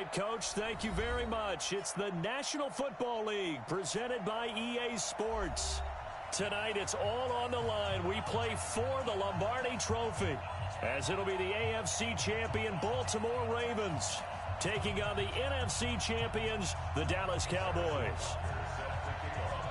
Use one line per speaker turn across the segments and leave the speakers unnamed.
right, Coach. Thank you very much. It's the National Football League presented by EA Sports. Tonight, it's all on the line. We play for the Lombardi Trophy, as it'll be the AFC champion Baltimore Ravens taking on the NFC champions, the Dallas Cowboys.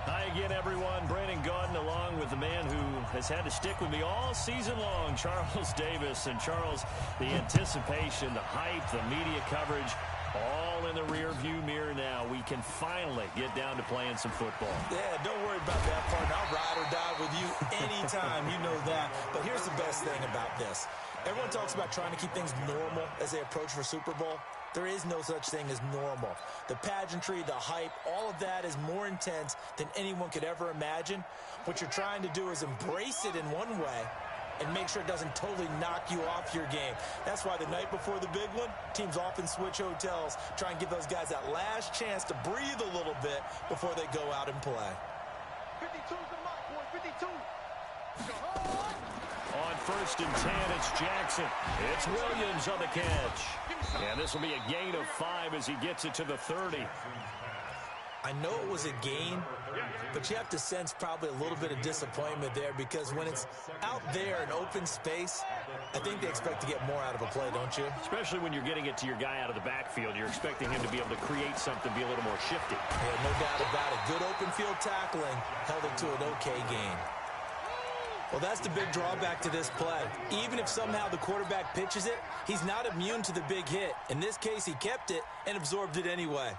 Hi again, everyone. Brandon Gaudin along with the man who has had to stick with me all season long, Charles Davis. And Charles, the anticipation, the hype, the media coverage, all in the rearview mirror now. We can finally get down to playing some football.
Yeah, don't worry about that part. I'll ride or die with you anytime. You know that. But here's the best thing about this. Everyone talks about trying to keep things normal as they approach for Super Bowl. There is no such thing as normal. The pageantry, the hype, all of that is more intense than anyone could ever imagine. What you're trying to do is embrace it in one way and make sure it doesn't totally knock you off your game. That's why the night before the big one, teams often switch hotels, try and give those guys that last chance to breathe a little bit before they go out and play.
52's the mark, boy, 52.
On 1st and 10, it's Jackson. It's Williams on the catch. And this will be a gain of 5 as he gets it to the 30.
I know it was a gain, but you have to sense probably a little bit of disappointment there, because when it's out there in open space, I think they expect to get more out of a play, don't you?
Especially when you're getting it to your guy out of the backfield. You're expecting him to be able to create something, be a little more shifty.
Yeah, no doubt about it. Good open field tackling held it to an okay gain. Well, that's the big drawback to this play. Even if somehow the quarterback pitches it, he's not immune to the big hit. In this case, he kept it and absorbed it anyway.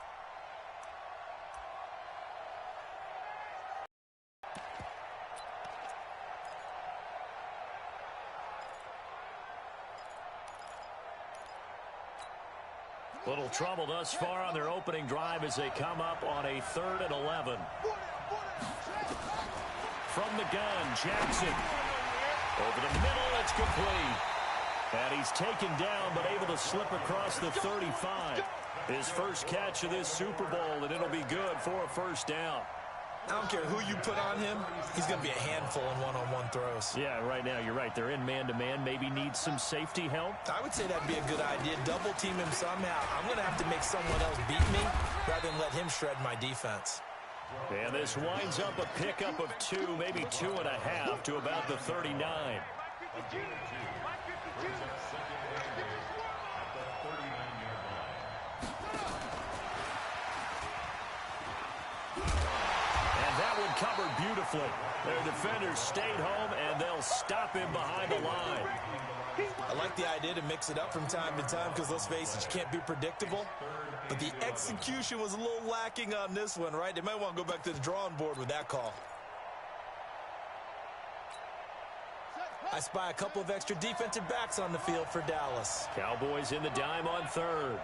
Little trouble thus far on their opening drive as they come up on a 3rd and 11. From the gun, Jackson. Over the middle, it's complete. And he's taken down, but able to slip across the 35. His first catch of this Super Bowl, and it'll be good for a first down.
I don't care who you put on him, he's going to be a handful in one-on-one throws.
Yeah, right now, you're right. They're in man-to-man. Maybe need some safety help.
I would say that'd be a good idea. Double team him somehow. I'm going to have to make someone else beat me rather than let him shred my defense.
And this winds up a pickup of 2, maybe 2.5 to about the 39. And that one covered beautifully. Their defenders stayed home, and they'll stop him behind the line.
I like the idea to mix it up from time to time because, let's face it, you can't be predictable. But the execution was a little lacking on this one, right? They might want to go back to the drawing board with that call. I spy a couple of extra defensive backs on the field for Dallas.
Cowboys in the dime on 3rd.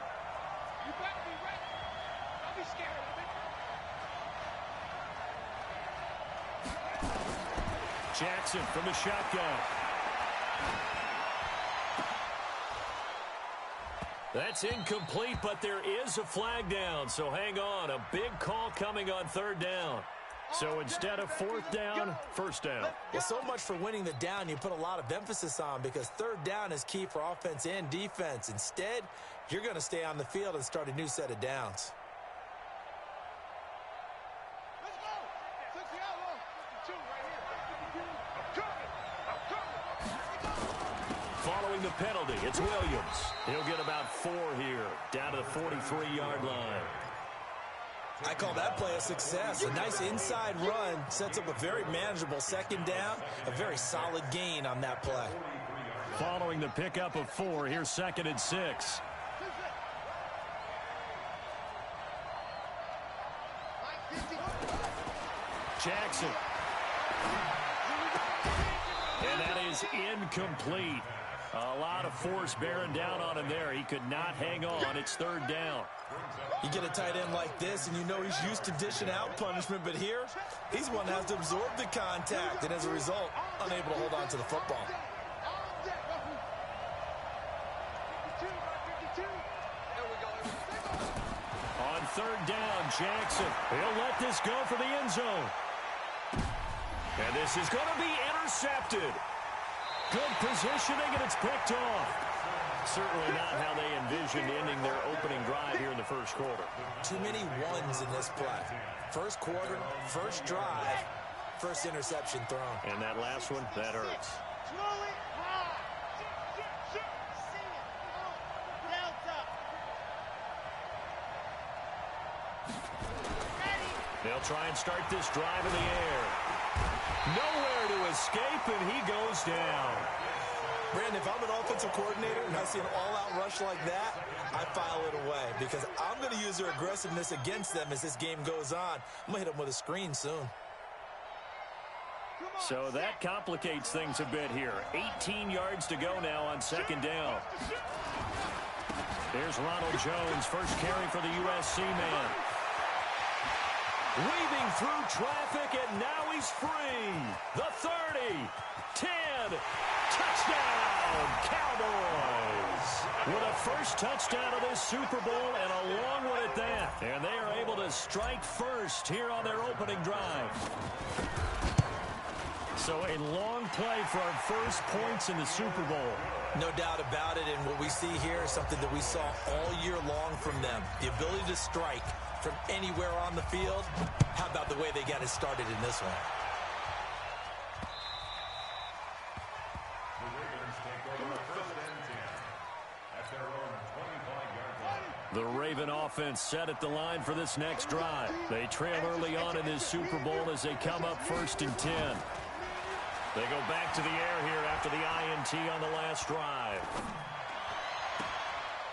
Jackson from the shotgun. That's incomplete, but there is a flag down, so hang on. A big call coming on 3rd down. So instead of 4th down, 1st down.
Well, so much for winning the down you put a lot of emphasis on, because 3rd down is key for offense and defense. Instead, you're going to stay on the field and start a new set of downs.
Following the penalty, it's Williams. He'll get about 4 here, down to the 43-yard line.
I call that play a success. A nice inside run sets up a very manageable 2nd down, a very solid gain on that play.
Following the pickup of 4, here's 2nd and 6. Jackson. And that is incomplete. A lot of force bearing down on him there. He could not hang on. It's 3rd down.
You get a tight end like this, and you know he's used to dishing out punishment, but here, he's one that has to absorb the contact, and as a result, unable to hold on to the football.
On 3rd down, Jackson. He'll let this go for the end zone. And this is going to be intercepted. Good positioning, and it's picked off. Certainly not how they envisioned ending their opening drive here in the first quarter.
Too many ones in this play. First quarter, first drive, first interception thrown.
And that last one, that hurts. They'll try and start this drive in the air. Nowhere to escape, and he goes down.
Brandon, if I'm an offensive coordinator and I see an all-out rush like that, I file it away because I'm going to use their aggressiveness against them as this game goes on. I'm going to hit them with a screen soon.
So that complicates things a bit here. 18 yards to go now on second down. There's Ronald Jones, first carry for the USC man. Weaving through traffic, and now he's free. The 30, 10, touchdown, Cowboys. With a first touchdown of this Super Bowl and a long one at that. And they are able to strike first here on their opening drive. So a long play for our first points in the Super Bowl.
No doubt about it, and what we see here is something that we saw all year long from them. The ability to strike from anywhere on the field. How about the way they got it started in this one?
The Raven offense set at the line for this next drive. They trail early on in this Super Bowl as they come up 1st and 10. They go back to the air here after the INT on the last drive.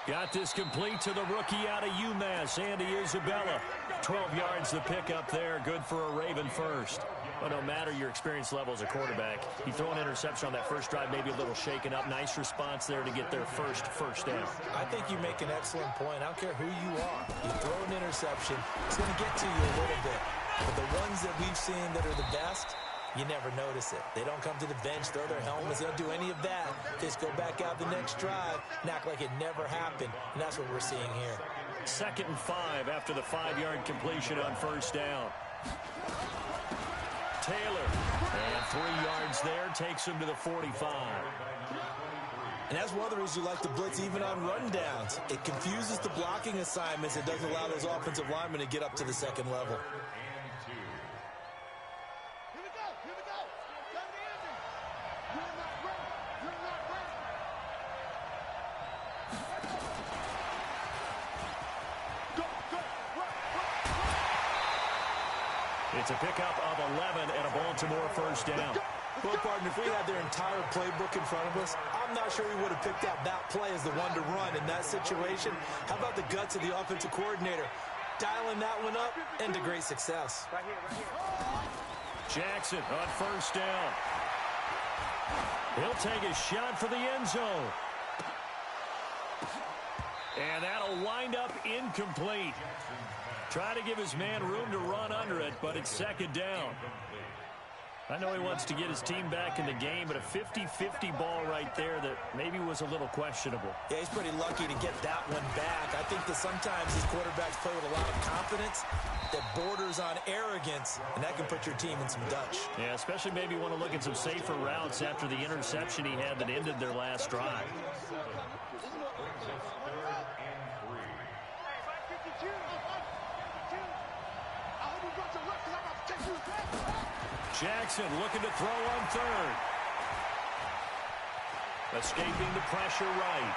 Got this complete to the rookie out of UMass, Andy Isabella. 12 yards the pickup there, good for a Raven first. But no matter your experience level as a quarterback, you throw an interception on that first drive, maybe a little shaken up. Nice response there to get their first down.
I think you make an excellent point. I don't care who you are. You throw an interception, it's going to get to you a little bit. But the ones that we've seen that are the best, you never notice it. They don't come to the bench, throw their helmets. They don't do any of that. They just go back out the next drive and act like it never happened. And that's what we're seeing here.
2nd and 5 after the 5-yard completion on first down. Taylor, and 3 yards there, takes him to the 45.
And that's one of the reasons you like to blitz even on rundowns. It confuses the blocking assignments. It doesn't allow those offensive linemen to get up to the second level.
It's a pickup of 11 and a Baltimore first down.
Well, partner, if we had their entire playbook in front of us, I'm not sure we would have picked out that play as the one to run in that situation. How about the guts of the offensive coordinator? Dialing that one up into great success.
Right here.
Jackson on first down. He'll take a shot for the end zone. And that'll wind up incomplete. Try to give his man room to run under it, but it's 2nd down. I know he wants to get his team back in the game, but a 50-50 ball right there that maybe was a little questionable.
Yeah, he's pretty lucky to get that one back. I think that sometimes these quarterbacks play with a lot of confidence that borders on arrogance, and that can put your team in some Dutch.
Yeah, especially maybe want to look at some safer routes after the interception he had that ended their last drive. Jackson looking to throw on 3rd. Escaping the pressure right.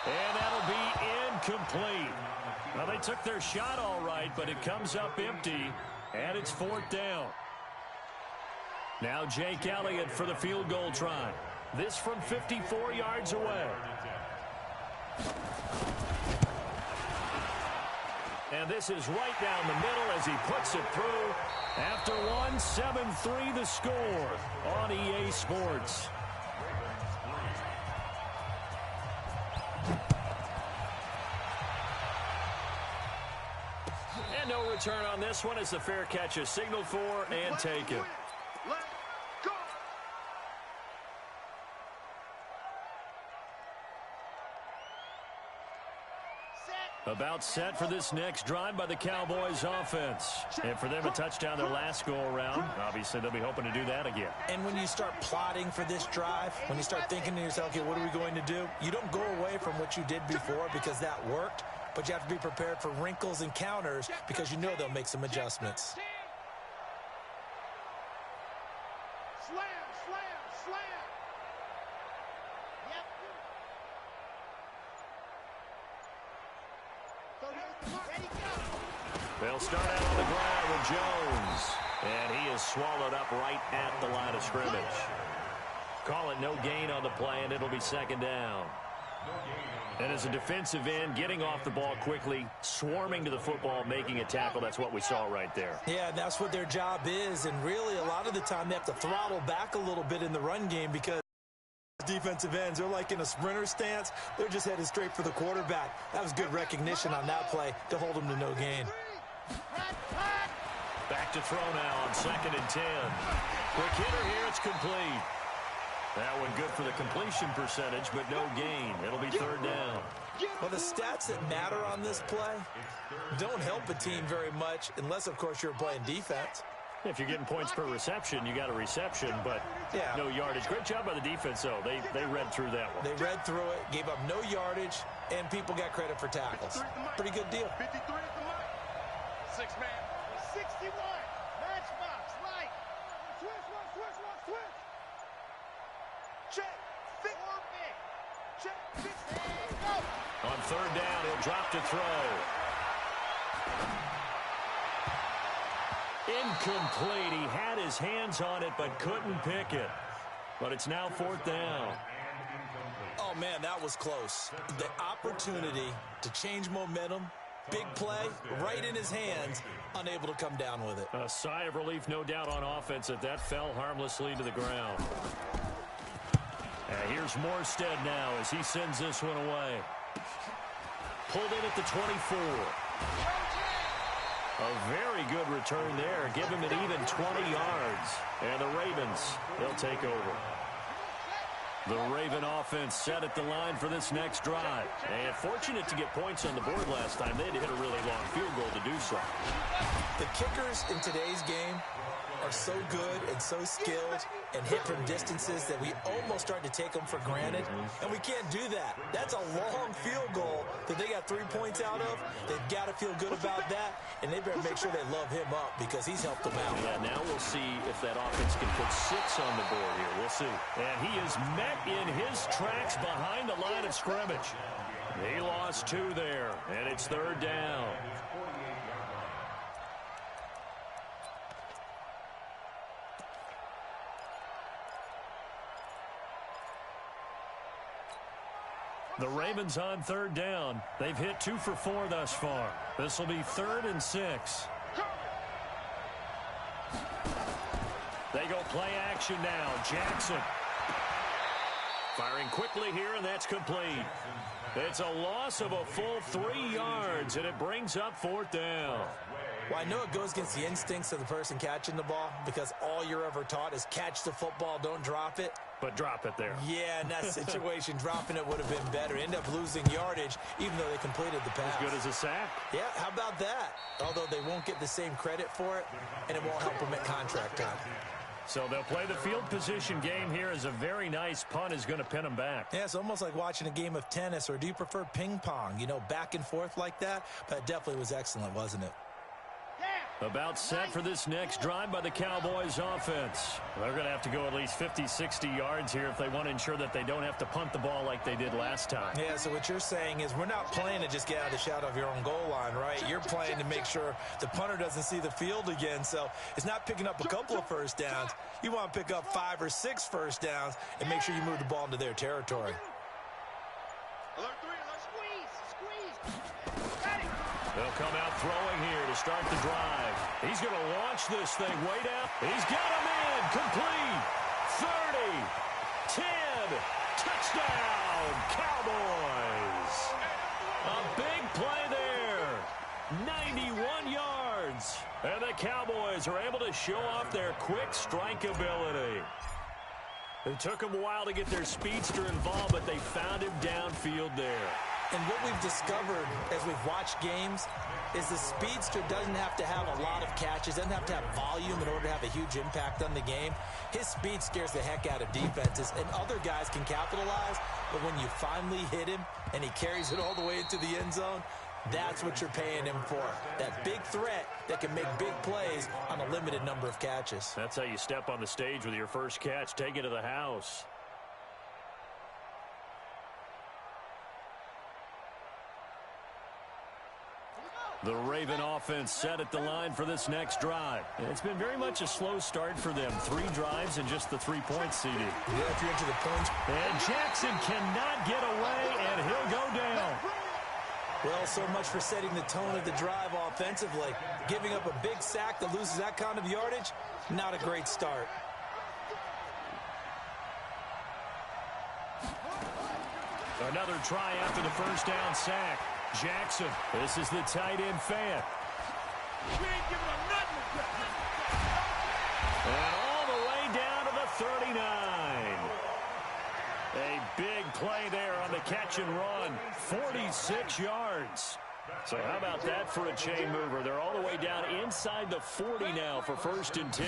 And that'll be incomplete. Well, they took their shot all right, but it comes up empty, and it's 4th down. Now Jake Elliott for the field goal try. This from 54 yards away. And this is right down the middle as he puts it through. After one, 7-3 the score on EA Sports. And no return on this one as the fair catch is signaled for and taken. About set for this next drive by the Cowboys offense. And for them, a touchdown their last go-around. Obviously, they'll be hoping to do that again.
And when you start plotting for this drive, when you start thinking to yourself, okay, what are we going to do? You don't go away from what you did before because that worked, but you have to be prepared for wrinkles and counters because you know they'll make some adjustments.
Slam, slam, slam. Yep.
They'll start out on the ground with Jones. And he is swallowed up right at the line of scrimmage. Call it no gain on the play, and it'll be second down. And as a defensive end, getting off the ball quickly, swarming to the football, making a tackle, that's what we saw right there.
Yeah, that's what their job is. And really, a lot of the time, they have to throttle back a little bit in the run game because defensive ends, they're like in a sprinter stance. They're just headed straight for the quarterback. That was good recognition on that play to hold them to no gain.
Back to throw now on 2nd and 10. Quick hitter here, it's complete. That one good for the completion percentage, but no gain. It'll be 3rd down.
Well, the stats that matter on this play don't help a team very much unless, of course, you're playing defense.
If you're getting points per reception, you got a reception, but
yeah,
no yardage. Great job by the defense, though. They read through that one.
They read through it, gave up no yardage, and people got credit for tackles. Pretty good deal.
53 at the mark. 6-man. 61. Matchbox. Right. Switch. Check. Fit. Check. Go.
On 3rd down, he'll drop to throw. Incomplete. He had his hands on it, but couldn't pick it. But it's now 4th down.
Oh, man, that was close. The opportunity to change momentum, big play, right in his hands, unable to come down with it.
A sigh of relief, no doubt, on offense that fell harmlessly to the ground. And here's Morstead now as he sends this one away. Pulled in at the 24. A very good return there. Give him an even 20 yards. And the Ravens, they'll take over. The Raven offense set at the line for this next drive. And fortunate to get points on the board last time. They had to hit a really long field goal to do so.
The kickers in today's game are so good and so skilled and hit from distances that we almost start to take them for granted. And we can't do that. That's a long field goal that they got 3 points out of. They've got to feel good about that, and they better make sure they love him up because he's helped them out.
Yeah, now we'll see if that offense can put 6 on the board here. We'll see. And he is met in his tracks behind the line of scrimmage. He lost 2 there, and it's 3rd down. The Ravens on 3rd down. They've hit 2 for 4 thus far. This will be 3rd and 6. They go play action now. Jackson firing quickly here, and that's complete. It's a loss of a full 3 yards, and it brings up 4th down.
Well, I know it goes against the instincts of the person catching the ball because all you're ever taught is catch the football, don't drop it.
But drop it there.
Yeah, in that situation, dropping it would have been better. End up losing yardage, even though they completed the pass.
As good as a sack.
Yeah, how about that? Although they won't get the same credit for it, and it won't help them at contract time.
So they'll play the field position game here as a very nice punt is going to pin them back.
Yeah, it's almost like watching a game of tennis, or do you prefer ping pong? You know, back and forth like that? But it definitely was excellent, wasn't it?
About set for this next drive by the Cowboys offense. They're going to have to go at least 50, 60 yards here if they want to ensure that they don't have to punt the ball like they did last time.
Yeah, so what you're saying is we're not playing to just get out of the shadow of your own goal line, right? You're playing to make sure the punter doesn't see the field again. So it's not picking up a couple of first downs. You want to pick up 5 or 6 first downs and make sure you move the ball into their territory.
They'll come out throwing here to start the drive. He's going to launch this thing way down. He's got him in. Complete. 30. 10. Touchdown. Cowboys. A big play there. 91 yards. And the Cowboys are able to show off their quick strike ability. It took them a while to get their speedster involved, but they found him downfield there.
And what we've discovered as we've watched games is the speedster doesn't have to have a lot of catches, doesn't have to have volume in order to have a huge impact on the game. His speed scares the heck out of defenses, and other guys can capitalize, but when you finally hit him and he carries it all the way into the end zone, that's what you're paying him for. That big threat that can make big plays on a limited number of catches.
That's how you step on the stage with your first catch. Take it to the house. The Raven offense set at the line for this next drive. It's been very much a slow start for them. 3 drives and just the 3 points CD.
Yeah, if you're into the points.
And Jackson cannot get away, and he'll go down.
Well, so much for setting the tone of the drive offensively. Giving up a big sack that loses that kind of yardage, not a great start.
Another try after the first down sack. Jackson, this is the tight end fan.
We ain't giving him nothing.
And all the way down to the 39. A big play there on the catch and run. 46 yards. So how about that for a chain mover? They're all the way down inside the 40 now for 1st and 10.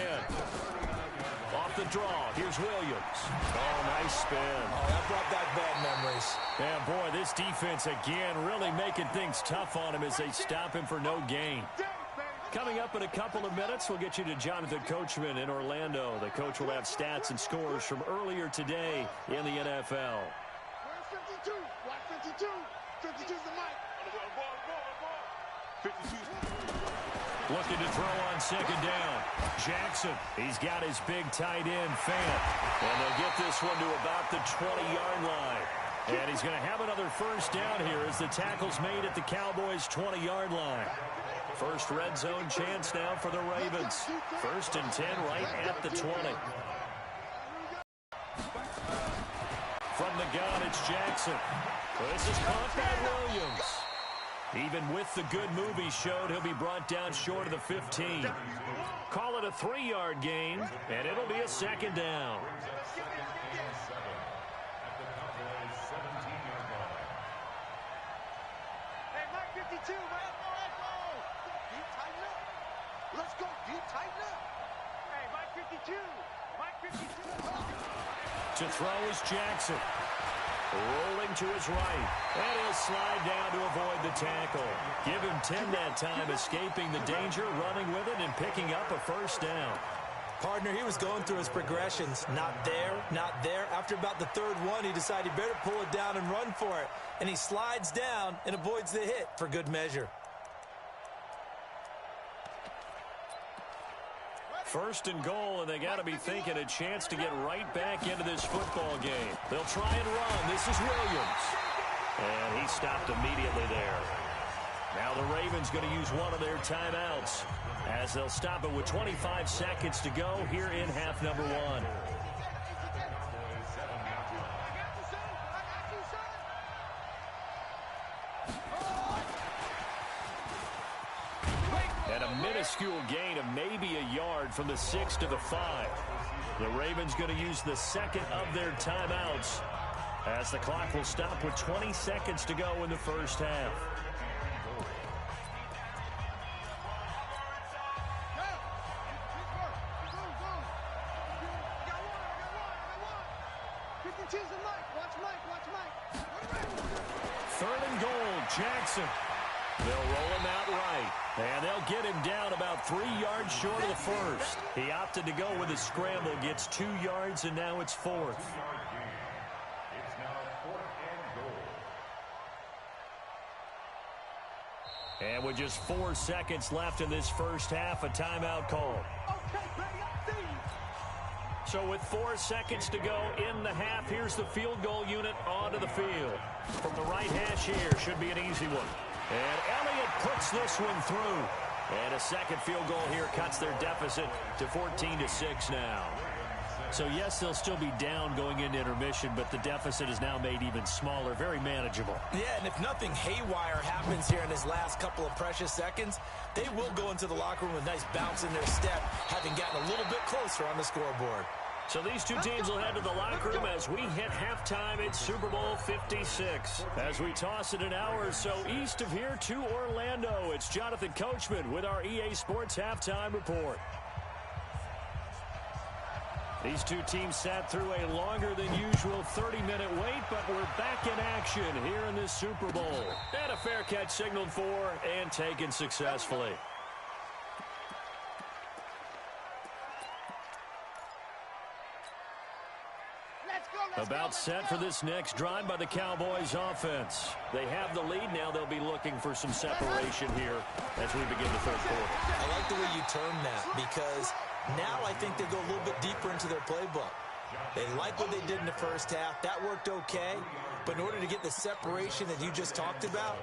Off the draw, here's Williams. Oh, nice spin.
Oh, that brought back bad memories.
And boy, this defense again really making things tough on him as they stop him for no gain. Coming up in a couple of minutes, we'll get you to Jonathan Coachman in Orlando. The coach will have stats and scores from earlier today in the NFL.
Where's 52? Watch 52. 52's the mic. 52.
Looking to throw on 2nd down. Jackson, he's got his big tight end fan. And they'll get this one to about the 20-yard line. And he's going to have another 1st down here as the tackle's made at the Cowboys' 20-yard line. First red zone chance now for the Ravens. 1st and 10 right at the 20. From the gun, it's Jackson. This is caught by Williams. Even with the good move he showed, he'll be brought down short of the 15. Call it a 3-yard gain, and it'll be a 2nd down.
Hey, Mike 52, man. Deep, tighten up. Let's go, deep, tighten up. Hey, Mike 52. Mike 52.
To throw is Jackson. Rolling to his right. And he'll slide down to avoid the tackle. Give him 10 that time, escaping the danger, running with it, and picking up a 1st down.
Partner, he was going through his progressions. Not there, not there. After about the 3rd one, he decided he better pull it down and run for it. And he slides down and avoids the hit for good measure.
1st and goal, and they got to be thinking a chance to get right back into this football game. They'll try and run. This is Williams. And he stopped immediately there. Now the Ravens going to use one of their timeouts as they'll stop it with 25 seconds to go here in half number 1. And a minuscule gain of maybe a yard from the 6 to the 5. The Ravens going to use the 2nd of their timeouts as the clock will stop with 20 seconds to go in the 1st half. Third and goal, Jackson. They'll roll him out right, and they'll get him down about 3 yards short of the 1st. He opted to go with a scramble, gets 2 yards, and now it's 4th. And with just 4 seconds left in this 1st half, a timeout call. So with 4 seconds to go in the half, here's the field goal unit onto the field. From the right hash here, should be an easy one. And Elliott puts this one through. And a 2nd field goal here cuts their deficit to 14-6 now. So, yes, they'll still be down going into intermission, but the deficit is now made even smaller, very manageable.
Yeah, and if nothing haywire happens here in his last couple of precious seconds, they will go into the locker room with a nice bounce in their step, having gotten a little bit closer on the scoreboard.
So these two teams will head to the locker room as we hit halftime at Super Bowl 56. As we toss it an hour or so east of here to Orlando, it's Jonathan Coachman with our EA Sports Halftime Report. These two teams sat through a longer than usual 30-minute wait, but we're back in action here in this Super Bowl. And a fair catch signaled for and taken successfully. About set for this next drive by the Cowboys offense. They have the lead now. They'll be looking for some separation here as we begin the third quarter.
I like the way you term that because now I think they go a little bit deeper into their playbook. They like what they did in the first half. That worked okay. But in order to get the separation that you just talked about,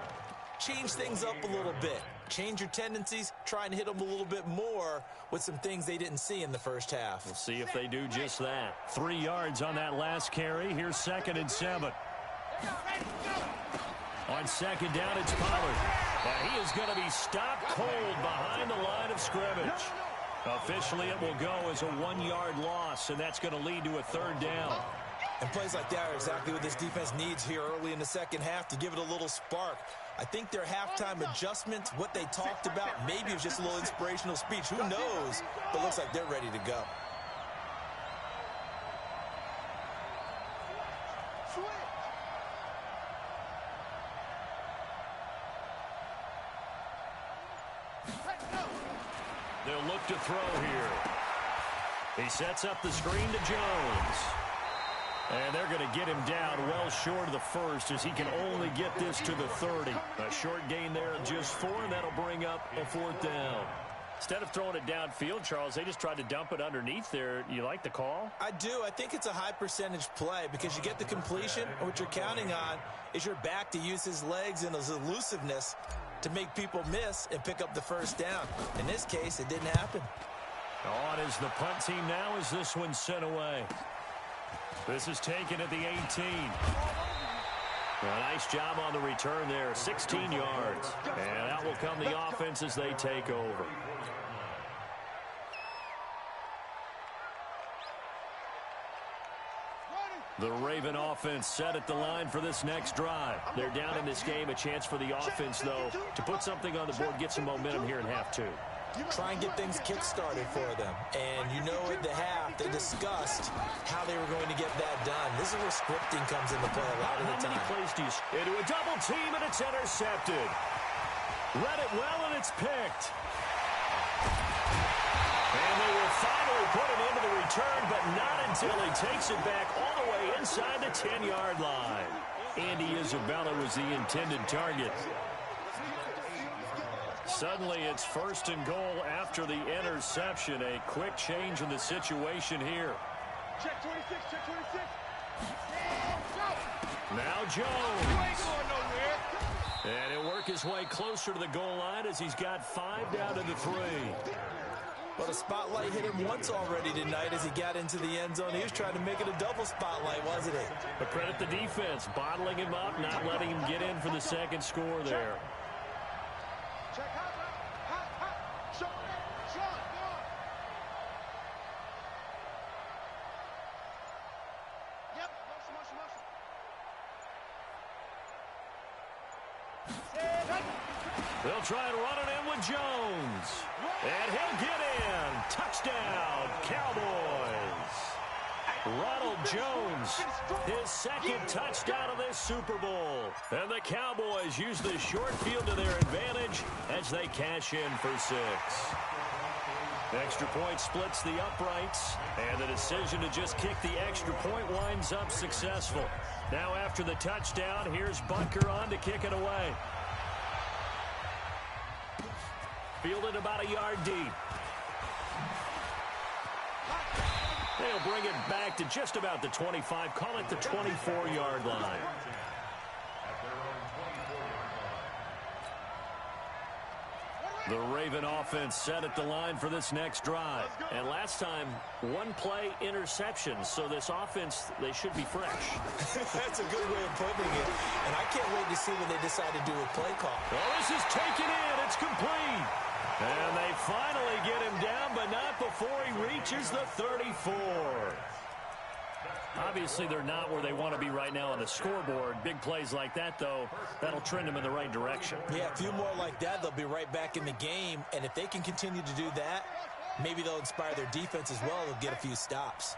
change things up a little bit. Change your tendencies. Try and hit them a little bit more with some things they didn't see in the first half.
We'll see if they do just that. 3 yards on that last carry. Here's 2nd and 7. On 2nd down, it's Pollard. And he is going to be stopped cold behind the line of scrimmage. Officially, it will go as a 1-yard loss, and that's going to lead to a 3rd down.
And plays like that are exactly what this defense needs here early in the second half to give it a little spark. I think their halftime adjustments, what they talked about, maybe it was just a little inspirational speech. Who knows? But it looks like they're ready to go.
They'll look to throw here. He sets up the screen to Jones. And they're going to get him down well short of the first as he can only get this to the 30. A short gain there of just 4, and that'll bring up a 4th down. Instead of throwing it downfield, Charles, they just tried to dump it underneath there. You like the call?
I do. I think it's a high percentage play because you get the completion, and what you're counting on is your back to use his legs and his elusiveness to make people miss and pick up the first down. In this case, it didn't happen.
On is the punt team now as this one's sent away. This is taken at the 18. A nice job on the return there, 16 yards. And out will come the offense as they take over. The Raven offense set at the line for this next drive. They're down in this game. A chance for the offense, though, to put something on the board, get some momentum here in half 2.
Try and get things kick-started for them. And you know at the half, they discussed how they were going to get that done. This is where scripting comes into play a lot of the time.
How many plays do you into a double team, and it's intercepted. Read it well, and it's picked. And they will finally put it into the return, but not until he takes it back all the way inside the 10-yard line. Andy Isabella was the intended target. Suddenly, it's 1st and goal after the interception. A quick change in the situation here.
Check 26, check 26.
Now Jones. And he'll work his way closer to the goal line as he's got 5 down to the 3.
Well, the spotlight hit him once already tonight as he got into the end zone. He was trying to make it a double spotlight, wasn't he?
But credit the defense, bottling him up, not letting him get in for the 2nd score there.
Check hot, shot, go. Yep, motion.
They'll try and run it in with Jones. And he'll get in. Touchdown, Cowboys. Ronald Jones, his 2nd touchdown of this Super Bowl. And the Cowboys use the short field to their advantage as they cash in for 6. Extra point splits the uprights, and the decision to just kick the extra point winds up successful. Now after the touchdown, here's Butker on to kick it away. Fielded about a yard deep. They'll bring it back to just about the 25, call it the 24-yard line. The Raven offense set at the line for this next drive. And last time, 1-play interception. So this offense, they should be fresh.
That's a good way of putting it. And I can't wait to see what they decide to do with play call.
Well, this is taken in. It's complete. And they finally get him down, but not before he reaches the 34. Obviously, they're not where they want to be right now on the scoreboard. Big plays like that, though, that'll trend them in the right direction.
Yeah, a few more like that, they'll be right back in the game. And if they can continue to do that, maybe they'll inspire their defense as well. They'll get a few stops.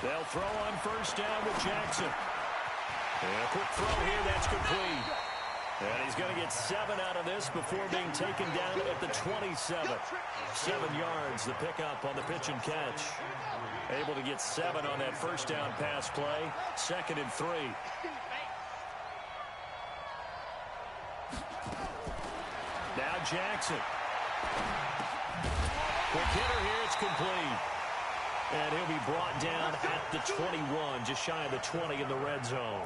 They'll throw on first down with Jackson. And a quick throw here, that's complete. And he's going to get 7 out of this before being taken down at the 27. 7 yards, the pickup on the pitch and catch. Able to get 7 on that first down pass play. 2nd and 3. Now Jackson. Quick hitter here, it's complete. And he'll be brought down at the 21, just shy of the 20 in the red zone.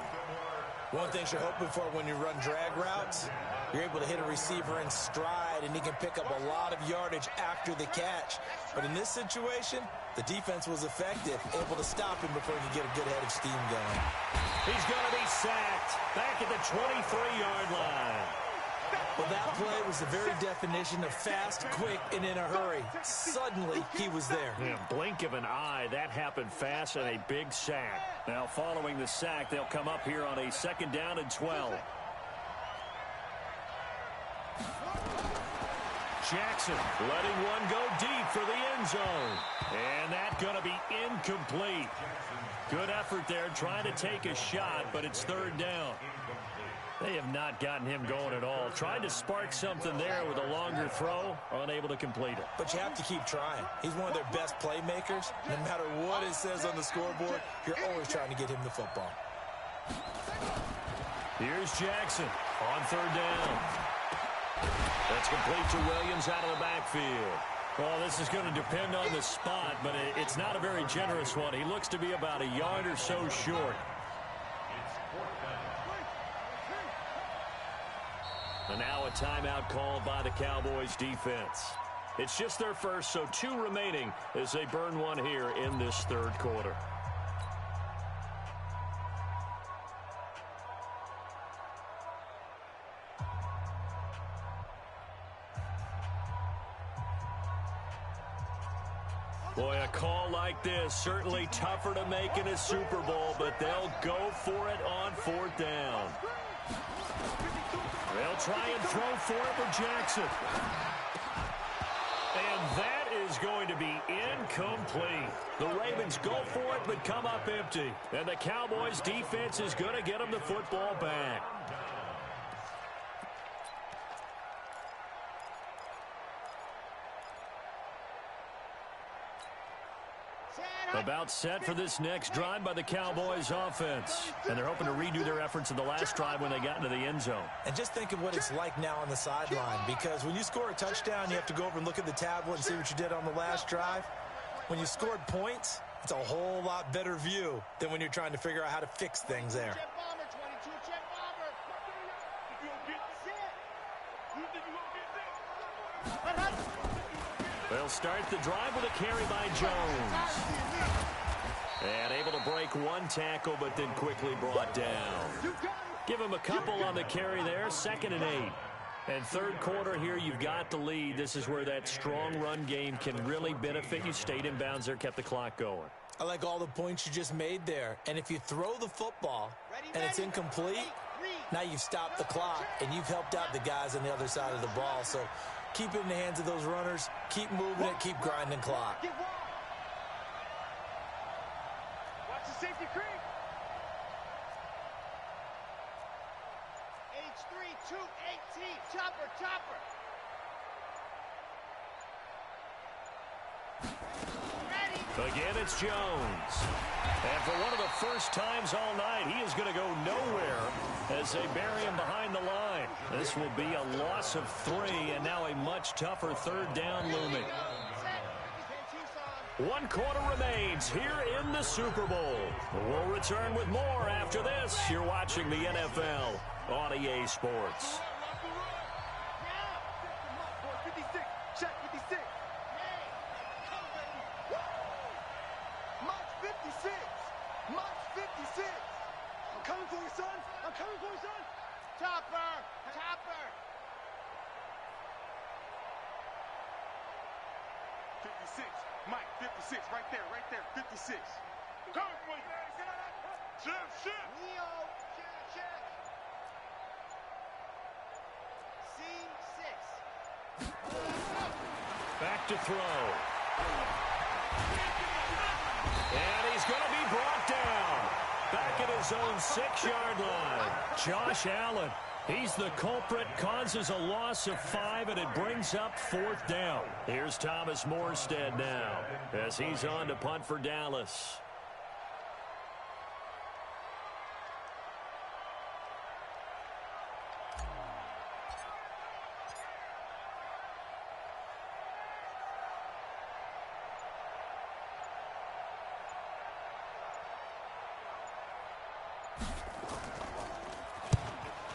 One thing you're hoping for when you run drag routes, you're able to hit a receiver in stride, and he can pick up a lot of yardage after the catch. But in this situation, the defense was effective, able to stop him before he could get a good head of steam going.
He's going to be sacked back at the 23-yard line.
Well, that play was the very definition of fast, quick, and in a hurry. Suddenly, he was there.
Yeah, blink of an eye, that happened fast, and a big sack. Now, following the sack, they'll come up here on a 2nd down and 12. Jackson letting one go deep for the end zone. And that's going to be incomplete. Good effort there, trying to take a shot, but it's 3rd down. They have not gotten him going at all. Tried to spark something there with a longer throw, unable to complete it.
But you have to keep trying. He's one of their best playmakers. No matter what it says on the scoreboard, you're always trying to get him the football.
Here's Jackson on 3rd down. That's complete to Williams out of the backfield. Well, this is going to depend on the spot, but it's not a very generous one. He looks to be about a yard or so short. And now a timeout called by the Cowboys defense. It's just their first, so 2 remaining as they burn one here in this 3rd quarter. Boy, a call like this, certainly tougher to make in a Super Bowl, but they'll go for it on 4th down. They'll try and throw for it with Jackson. And that is going to be incomplete. The Ravens go for it, but come up empty. And the Cowboys defense is going to get them the football back. About set for this next drive by the Cowboys offense. And they're hoping to redo their efforts in the last drive when they got into the end zone.
And just think of what it's like now on the sideline, because when you score a touchdown, you have to go over and look at the tablet and see what you did on the last drive. When you scored points, it's a whole lot better view than when you're trying to figure out how to fix things there.
They'll start the drive with a carry by Jones. And able to break one tackle, but then quickly brought down. Give him a couple on the carry there. 2nd and 8. And 3rd quarter here, you've got the lead. This is where that strong run game can really benefit you. Stayed in bounds there, kept the clock going.
I like all the points you just made there. And if you throw the football and it's incomplete, now you've stopped the clock and you've helped out the guys on the other side of the ball. So keep it in the hands of those runners. Keep moving it. Keep grinding clock.
Watch the safety creep. H3, 218. Chopper, chopper.
Again, it's Jones. And for one of the first times all night, he is going to go nowhere as they bury him behind the line. This will be a loss of 3, and now a much tougher 3rd down looming. 1 quarter remains here in the Super Bowl. We'll return with more after this. You're watching the NFL on EA Sports.
56. Mike, 56. Right there, 56. Come with you. Shift.
Leo, check. Seam 6.
Back to throw. And he's going to be brought down. Back at his own 6-yard line. Josh Allen, he's the culprit, causes a loss of 5, and it brings up 4th down. Here's Thomas Morstead now as he's on to punt for Dallas.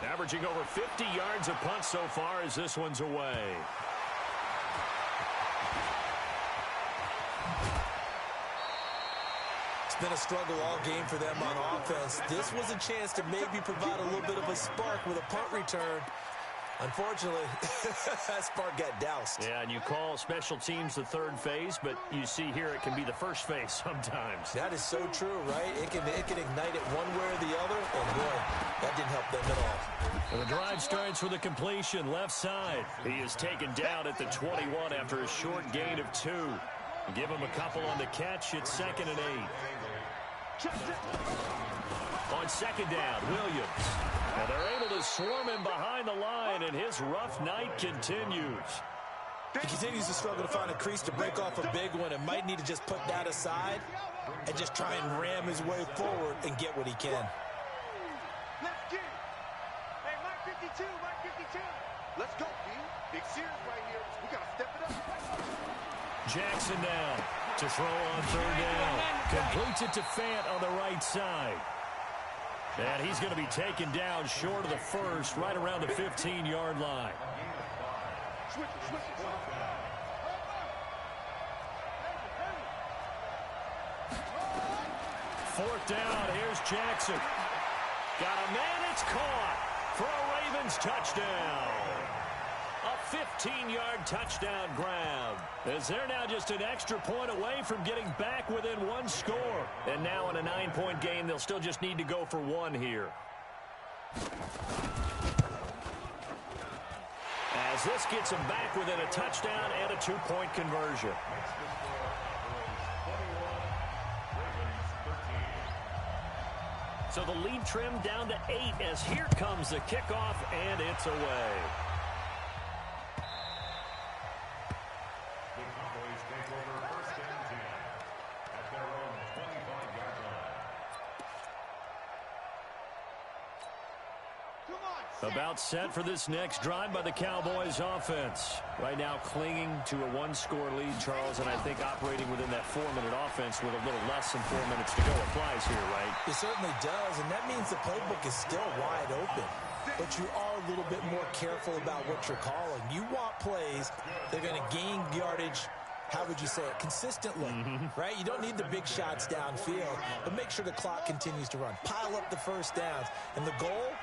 Averaging over 50 yards a punt so far as this one's away.
It's been a struggle all game for them on offense. This was a chance to maybe provide a little bit of a spark with a punt return. Unfortunately, that spark got doused.
Yeah, and you call special teams the third phase, but you see here it can be the first phase sometimes.
That is so true, right? It can ignite it one way or the other, and boy, that didn't help them at all.
And the drive starts with a completion left side. He is taken down at the 21 after a short gain of 2. Give him a couple on the catch. It's 2nd and 8. On 2nd down, Williams. And they're able to swarm him behind the line, and his rough night continues.
He continues to struggle to find a crease to break off a big one and might need to just put that aside and just try and ram his way forward and get what he can.
Let's get it. Hey, Mike 52. Let's go, D. Big series right here. We got to step it up.
Jackson down to throw on 3rd down. Completes it to Fant on the right side. And he's going to be taken down short of the first, right around the 15-yard line.
Switch it.
4th down, here's Jackson. Got a man, it's caught for a Ravens touchdown. A 15-yard touchdown grab. As they're now just an extra point away from getting back within 1 score. And now in a 9-point game, they'll still just need to go for 1 here. As this gets them back within a touchdown and a 2-point conversion. So the lead trimmed down to 8 as here comes the kickoff, and it's away.
The Cowboys take over 1st and 10 at their own 25-yard line.
About set for this next drive by the Cowboys offense. Right now clinging to a 1-score lead, Charles, and I think operating within that 4-minute offense with a little less than 4 minutes to go applies here, right?
It certainly does, and that means the playbook is still wide open. But you are a little bit more careful about what you're calling. You want plays that are going to gain yardage, how would you say it, consistently, right? You don't need the big shots downfield, but make sure the clock continues to run. Pile up the first downs. And the goal,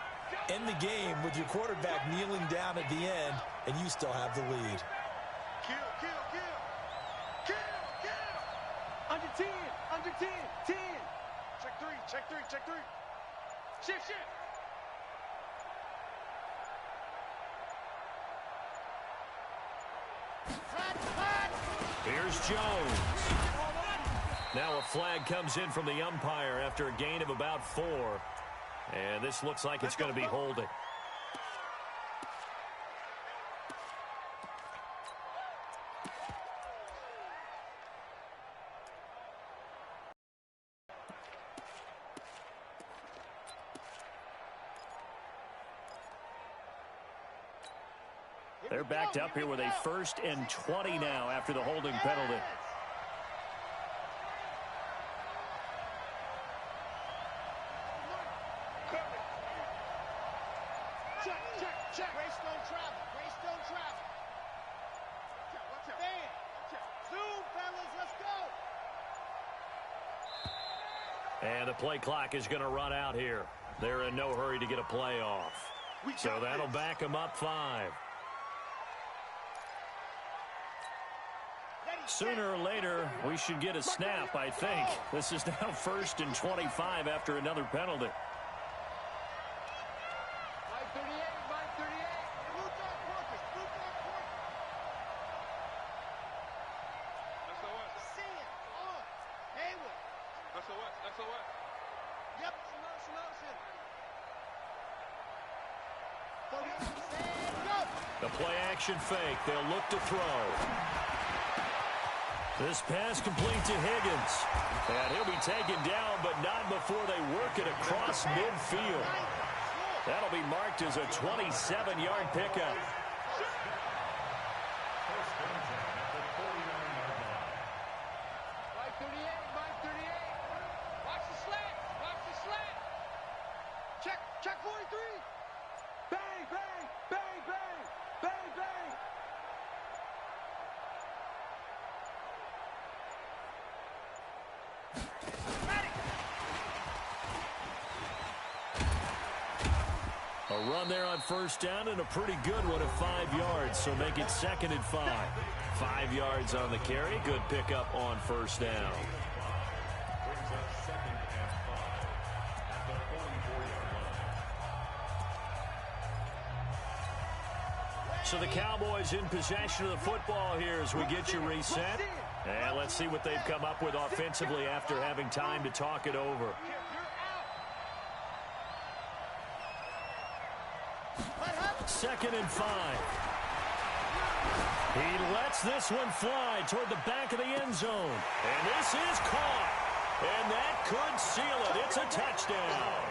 end the game with your quarterback kneeling down at the end, and you still have the lead.
Kill. Under 10. 10. Check three. Shift.
Here's Jones. Now a flag comes in from the umpire after a gain of about 4. And this looks like it's going to be holding. They're backed up here with a 1st and 20 now after the holding penalty.
Check. Greystone travel. Watch out.
Zoom, fellas, let's go.
And the play clock is going to run out here. They're in no hurry to get a play off. So that'll back them up 5.
Ready,
Sooner or later, we should get a snap, I think. This is now 1st and 25 after another penalty. The play action fake. They'll look to throw. This pass complete to Higgins. And he'll be taken down, but not before they work it across midfield. That'll be marked as a 27-yard pickup.
Check 43. Bang, bang, bang, bang, bang, bang.
A run there on 1st down and a pretty good one of 5 yards, so make it 2nd and 5. 5 yards on the carry. Good pickup on 1st down.
Brings up 2nd and 5 at the 44-yard line.
So the Cowboys in possession of the football here as we get you reset. And let's see what they've come up with offensively after having time to talk it over. 2nd and 5. He lets this one fly toward the back of the end zone. And this is caught. And that could seal it. It's a touchdown.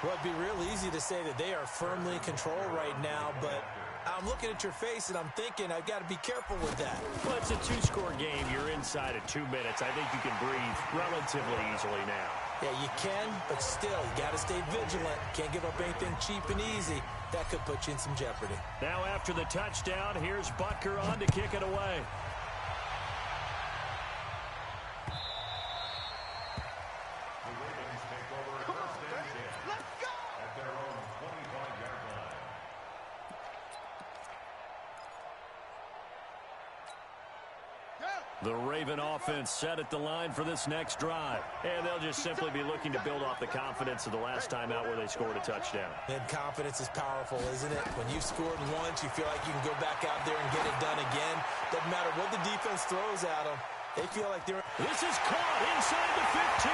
Well, it'd be real easy to say that they are firmly in control right now, but I'm looking at your face and I'm thinking I've got to be careful with that.
Well, it's a 2-score game. You're inside of 2 minutes. I think you can breathe relatively easily now.
Yeah, you can, but still, you got to stay vigilant. Can't give up anything cheap and easy. That could put you in some jeopardy.
Now after the touchdown, here's Butker on to kick it away.
The Ravens take over 1st and 10
Let's go.
at their own 25-yard line.
The Raven offense set at the line for this next drive. And they'll just simply be looking to build off the confidence of the last time out where they scored a touchdown.
And confidence is powerful, isn't it? When you've scored once, you feel like you can go back out there and get it done again. Doesn't matter what the defense throws at them. They feel like they're...
This is caught inside the 15.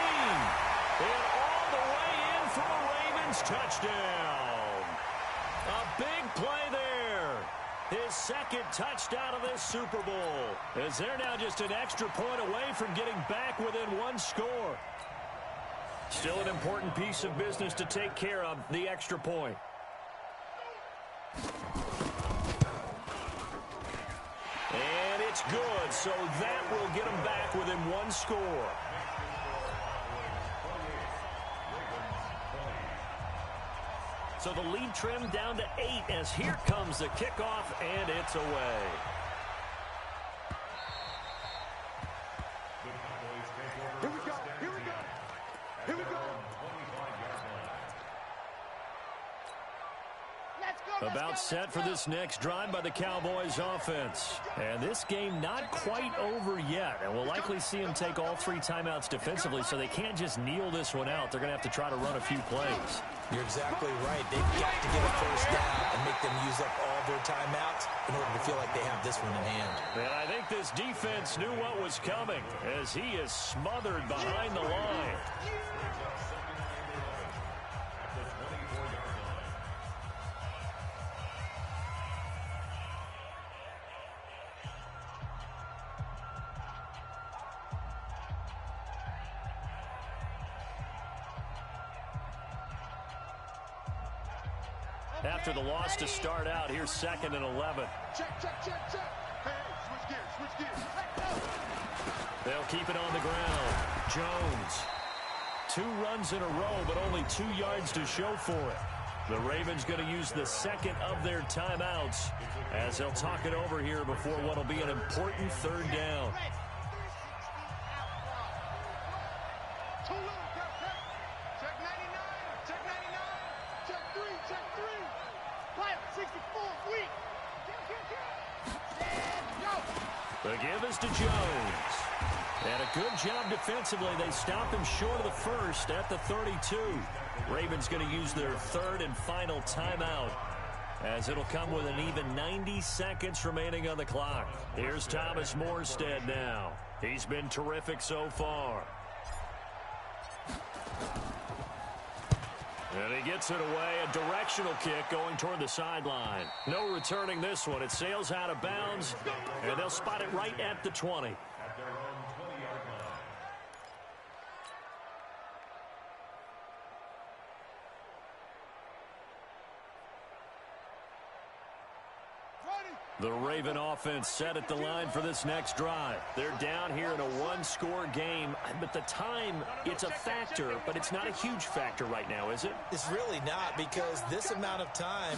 And all the way in for a Ravens touchdown. A big play there. His 2nd touchdown of this Super Bowl. As they're now just an extra point away from getting back within 1 score. Still an important piece of business to take care of, the extra point. And it's good, so that will get them back within 1 score. So the lead trimmed down to 8 as here comes the kickoff, and it's away.
The Cowboys take over
Here we go.
1st and
Here we
10
go.
at
Here we
their
go.
own 25-yard line.
Let's go.
About set for this next drive by the Cowboys offense. And this game not quite over yet. And we'll likely see them take all 3 timeouts defensively, so they can't just kneel this one out. They're going to have to try to run a few plays.
You're exactly right. They've got to get a 1st down and make them use up all their timeouts in order to feel like they have this one in hand.
And I think this defense knew what was coming as he is smothered behind the line.
Brings up 2nd and 11 at the 24-yard line.
After the loss to start out, here's 2nd and 11.
Check, check, check, check. Hey, switch gears, switch gears.
They'll keep it on the ground. Jones. 2 runs in a row, but only 2 yards to show for it. The Ravens going to use the 2nd of their timeouts as they'll talk it over here before what will be an important 3rd down.
Too low, check 99, check 99, check 3, check 3.
Pilot 64, weak.
The give is to Jones. And a good job defensively. They stop him short of the first at the 32. Ravens going to use their third and final timeout, as it'll come with an even 90 seconds remaining on the clock. Here's Thomas Morstead now. He's been terrific so far. And he gets it away. A directional kick going toward the sideline. No returning this one. It sails out of bounds, and they'll spot it right at the 20. The Raven offense set at the line for this next drive. They're down here in a one-score game, but the time, it's a factor, but it's not a huge factor right now, is it?
It's really not, because this amount of time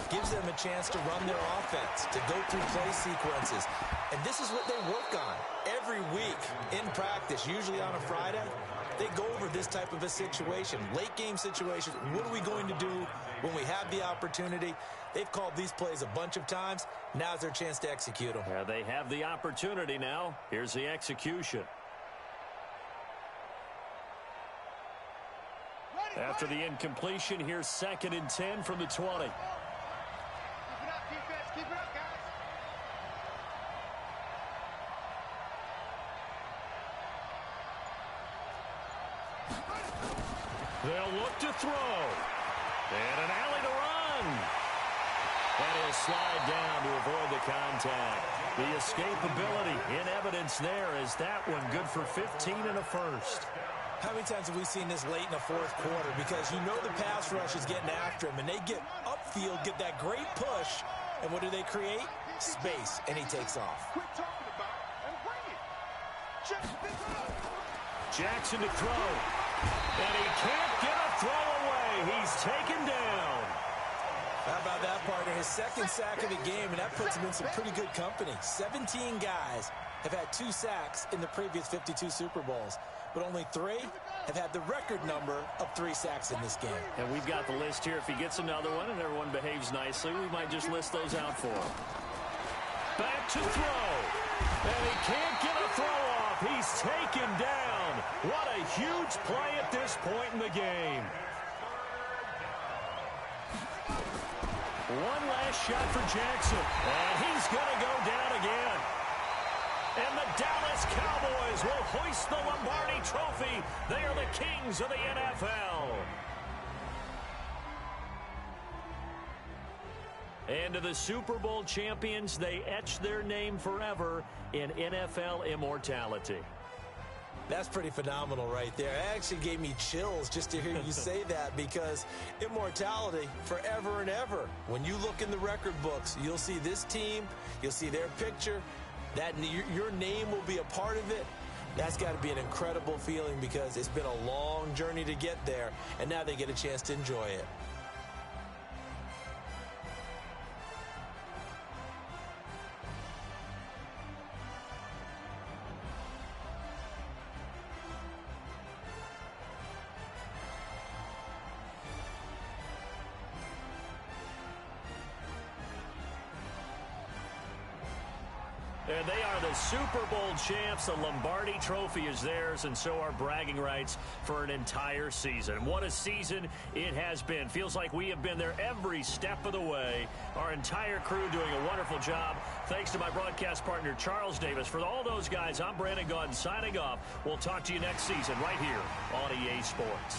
gives them a chance to run their offense, to go through play sequences. And this is what they work on every week in practice, usually on a Friday. They go over this type of a situation, late game situation. What are we going to do when we have the opportunity? They've called these plays a bunch of times. Now's their chance to execute them.
Yeah, they have the opportunity now. Here's the execution. After the incompletion, here's 2nd and 10 from the 20.
Keep it up, defense. Keep it up, guys.
They'll look to throw. And an alley to run. And he'll slide down to avoid the contact. The escapability in evidence there, as that one good for 15 and a first.
How many times have we seen this late in the fourth quarter? Because you know the pass rush is getting after him, and they get upfield, get that great push, and what do they create? Space, and he takes off.
Quit talking about it and bring it. Check this out.
Jackson to throw. And he can't get a throw away. He's taken down.
How about that, partner? His second sack of the game, and that puts him in some pretty good company. 17 guys have had 2 sacks in the previous 52 Super Bowls, but only 3 have had the record number of 3 sacks in this game.
And we've got the list here. If he gets another one and everyone behaves nicely, we might just list those out for him. Back to throw. And he can't get a throw off. He's taken down. What a huge play at this point in the game. One last shot for Jackson. And he's going to go down again. And the Dallas Cowboys will hoist the Lombardi Trophy. They are the kings of the NFL. And to the Super Bowl champions, they etch their name forever in NFL immortality.
That's pretty phenomenal right there. It actually gave me chills just to hear you say that, because immortality forever and ever. When you look in the record books, you'll see this team, you'll see their picture, that your name will be a part of it. That's got to be an incredible feeling, because it's been a long journey to get there, and now they get a chance to enjoy it.
And they are the Super Bowl champs. The Lombardi Trophy is theirs, and so are bragging rights for an entire season. What a season it has been. Feels like we have been there every step of the way. Our entire crew doing a wonderful job. Thanks to my broadcast partner, Charles Davis. For all those guys, I'm Brandon Gaudin signing off. We'll talk to you next season right here on EA Sports.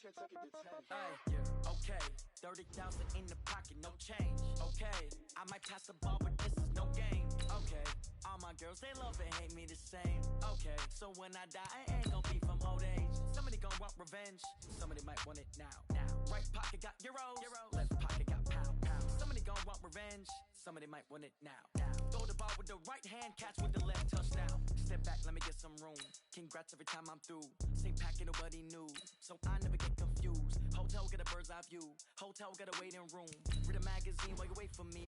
Yeah, okay. 30,000 in the pocket, no change. Okay, I might pass the ball, but this is no game. Okay, all my girls, they love and hate me the same. Okay, so when I die, I ain't gon' be from old age. Somebody gon' want revenge, somebody might want it now. Right pocket got euros, left pocket got pound. Somebody gon' want revenge, somebody might want it now. Throw the ball with the right hand, catch with the left, touchdown. Step back, let me get some room. Congrats every time I'm through. Same packet, nobody knew, so I never get confused. Hotel get a bird's eye view, hotel get a waiting room. Read a magazine while you wait for me.